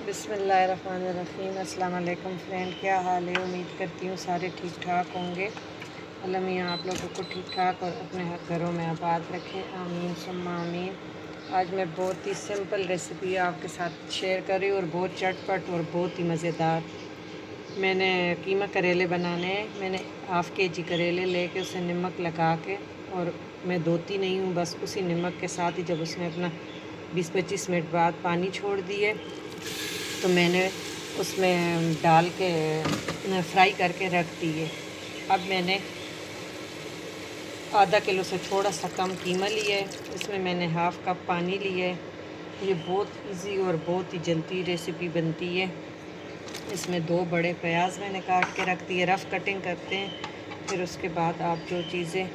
बिस्मिल्लाहिर्रहमानिर्रहीम। अस्सलाम वालेकुम फ्रेंड, क्या हाल है? उम्मीद करती हूँ सारे ठीक ठाक होंगे। अल्लाह मियाँ आप लोगों को ठीक ठाक और अपने घरों में आबाद रखें, आमीन सुम्मा आमीन। आज मैं बहुत ही सिंपल रेसिपी आपके साथ शेयर कर रही हूँ और बहुत चटपट और बहुत ही मज़ेदार। मैंने कीमा करेले बनाने हैं। मैंने हाफ़ के जी करेले लेके उसे नमक लगा के, और मैं धोती नहीं हूँ, बस उसी नमक के साथ ही जब उसने अपना 20-25 मिनट बाद पानी छोड़ दिए तो मैंने उसमें डाल के फ्राई करके रख दिए। अब मैंने आधा किलो से थोड़ा सा कम कीमा लिया है, इसमें मैंने हाफ़ कप पानी लिया है। ये बहुत इजी और बहुत ही जल्दी रेसिपी बनती है। इसमें 2 बड़े प्याज मैंने काट के रख दिए, रफ़ कटिंग करते हैं। फिर उसके बाद आप जो चीज़ें,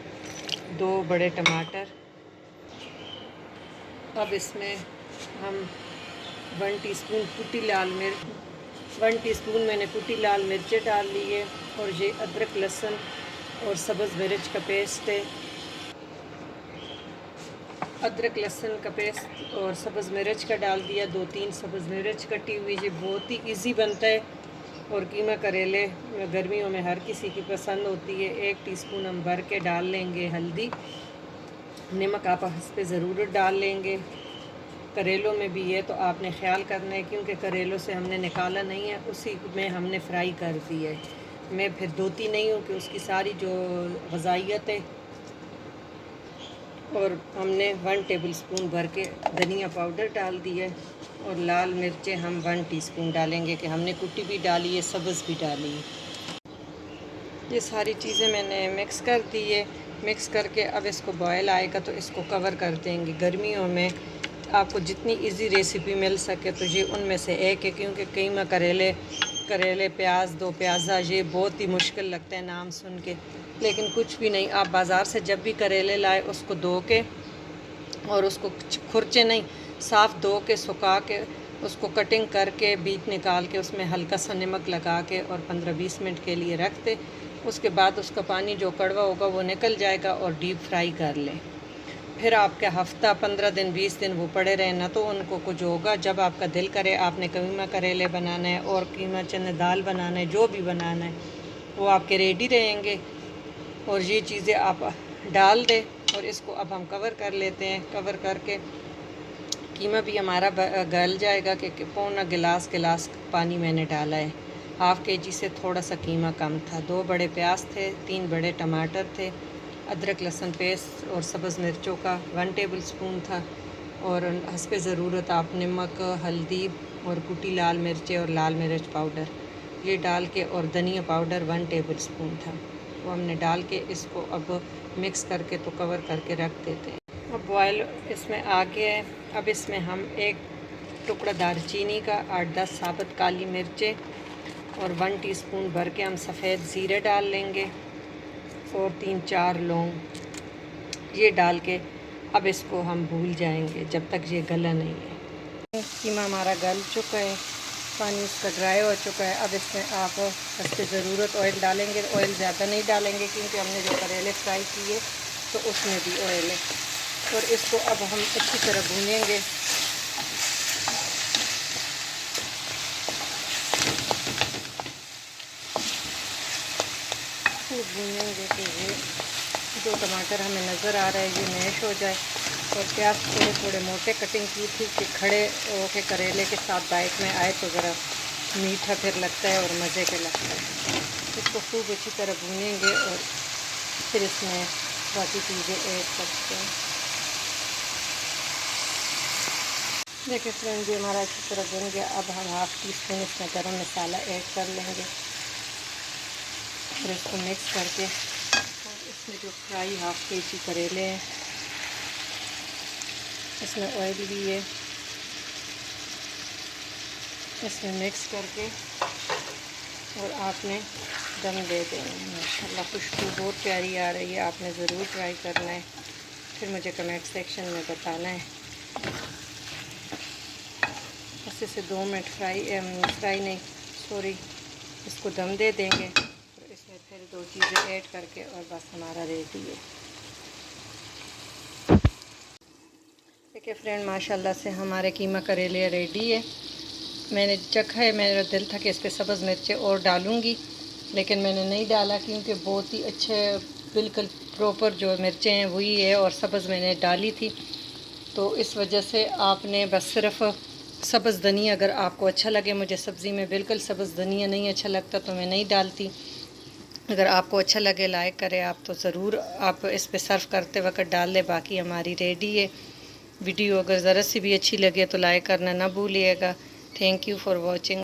2 बड़े टमाटर। अब इसमें हम 1 टीस्पून कुटी लाल मिर्च, 1 टीस्पून मैंने कुटी लाल मिर्चें डाल ली है, और ये अदरक लहसुन और सब्ज़ मिर्च का पेस्ट है। अदरक लहसुन का पेस्ट और सब्ज़ मिर्च का डाल दिया, 2-3 सब्ज़ मिर्च कटी हुई। ये बहुत ही इजी बनता है और कीमा करेले गर्मियों में हर किसी की पसंद होती है। 1 टीस्पून हम भर के डाल लेंगे हल्दी। नमक आप इस पे ज़रूर डाल लेंगे। करेलों में भी ये तो आपने ख्याल करना है, क्योंकि करेलों से हमने निकाला नहीं है, उसी में हमने फ्राई कर दी है। मैं फिर धोती नहीं हूँ कि उसकी सारी जो ग़ज़ाइयत है। और हमने 1 टेबलस्पून भर के धनिया पाउडर डाल दिया है, और लाल मिर्चें हम 1 टीस्पून डालेंगे कि हमने कुटी भी डाली है, सब्ज़ भी डाली है। ये सारी चीज़ें मैंने मिक्स कर दी है। मिक्स करके अब इसको बॉयल आएगा तो इसको कवर कर देंगे। गर्मियों में आपको जितनी इजी रेसिपी मिल सके तो ये उनमें से एक है, क्योंकि कीमा करेले प्याज, 2 प्याज़ा, ये बहुत ही मुश्किल लगता है नाम सुन के। लेकिन कुछ भी नहीं, आप बाज़ार से जब भी करेले लाए उसको धो के, और उसको खुरचे नहीं, साफ़ धो के सुखा के उसको कटिंग करके बीज निकाल के उसमें हल्का सा नमक लगा के और 15-20 मिनट के लिए रख दे। उसके बाद उसका पानी जो कड़वा होगा वो निकल जाएगा, और डीप फ्राई कर लें। फिर आपके हफ़्ता 15 दिन 20 दिन वो पड़े रहे ना तो उनको कुछ होगा। जब आपका दिल करे आपने कीमा करेले बनाना है और कीमा चने दाल बनाना है, जो भी बनाना है वो आपके रेडी रहेंगे। और ये चीज़ें आप डाल दें, और इसको अब हम कवर कर लेते हैं। कवर करके कीमा भी हमारा गल जाएगा कि पौना गिलास पानी मैंने डाला है। हाफ़ के जी से थोड़ा सा कीमा कम था। 2 बड़े प्याज थे, 3 बड़े टमाटर थे, अदरक लहसुन पेस्ट और सब्ज़ मिर्चों का 1 टेबलस्पून था, और हस्बे ज़रूरत आप नमक, हल्दी और कुटी लाल मिर्चें और लाल मिर्च पाउडर ये डाल के, और धनिया पाउडर 1 टेबलस्पून था, वो हमने डाल के इसको अब मिक्स करके तो कवर करके रख देते हैं। अब बॉयल इसमें आ गया है। अब इसमें हम 1 टुकड़ा दालचीनी का, 8-10 साबुत काली मिर्चें और 1 टीस्पून भर के हम सफ़ेद ज़ीरे डाल लेंगे, और 3-4 लौंग ये डाल के अब इसको हम भूल जाएंगे जब तक ये गला नहीं है। कीमा हमारा गल चुका है, पानी इसका ड्राई हो चुका है। अब इसमें आप इसकी ज़रूरत ऑयल डालेंगे। ऑयल ज़्यादा नहीं डालेंगे क्योंकि हमने जो करेले फ्राई किए तो उसमें भी ऑयल है। और इसको अब हम अच्छी तरह भूनेंगे। खूब भूनेंगे कि ये जो टमाटर हमें नज़र आ रहा है ये मैश हो जाए, और प्याज थोड़े थोड़े मोटे कटिंग की थी कि खड़े होके करेले के साथ बाइट में आए तो ज़रा मीठा फिर लगता है और मज़े के लगता है। इसको खूब अच्छी तरह भूनेंगे और फिर इसमें बाकी चीज़ें ऐड करते हैं। देखिए फ्रेंड, ये हमारा अच्छी तरह भुन गया। अब हम 1/2 टीस्पून इसमें गरम मसाला ऐड कर लेंगे, और इसको मिक्स करके, और इसमें जो फ्राई 1/2 केजी करेले हैं इसमें ऑयल भी है, इसमें मिक्स करके और आपने दम दे देना। माशाल्लाह खुशबू बहुत प्यारी आ रही है, आपने ज़रूर ट्राई करना है, फिर मुझे कमेंट सेक्शन में बताना है। अच्छे से 2 मिनट फ्राई नहीं, सॉरी, इसको दम दे देंगे। तो इसमें फिर 2 चीज़ें ऐड करके और बस हमारा रेडी है। देखिए फ्रेंड, माशाल्लाह से हमारे कीमा करेले रेडी है। मैंने चखा है, मेरा दिल था कि इस पर सब्ज़ मिर्चें और डालूँगी, लेकिन मैंने नहीं डाला क्योंकि बहुत ही अच्छे बिल्कुल प्रॉपर जो मिर्चें हैं वही है, और सब्ज़ मैंने डाली थी। तो इस वजह से आपने बस सिर्फ़ सब्ज़ धनिया, अगर आपको अच्छा लगे, मुझे सब्ज़ी में बिल्कुल सब्ज़ धनिया नहीं अच्छा लगता तो मैं नहीं डालती। अगर आपको अच्छा लगे, लाइक करें आप, तो ज़रूर आप इस पे सर्व करते वक्त डाल लें। बाकी हमारी रेडी है। वीडियो अगर ज़रा सी भी अच्छी लगे तो लाइक करना ना भूलिएगा। Thank you for watching.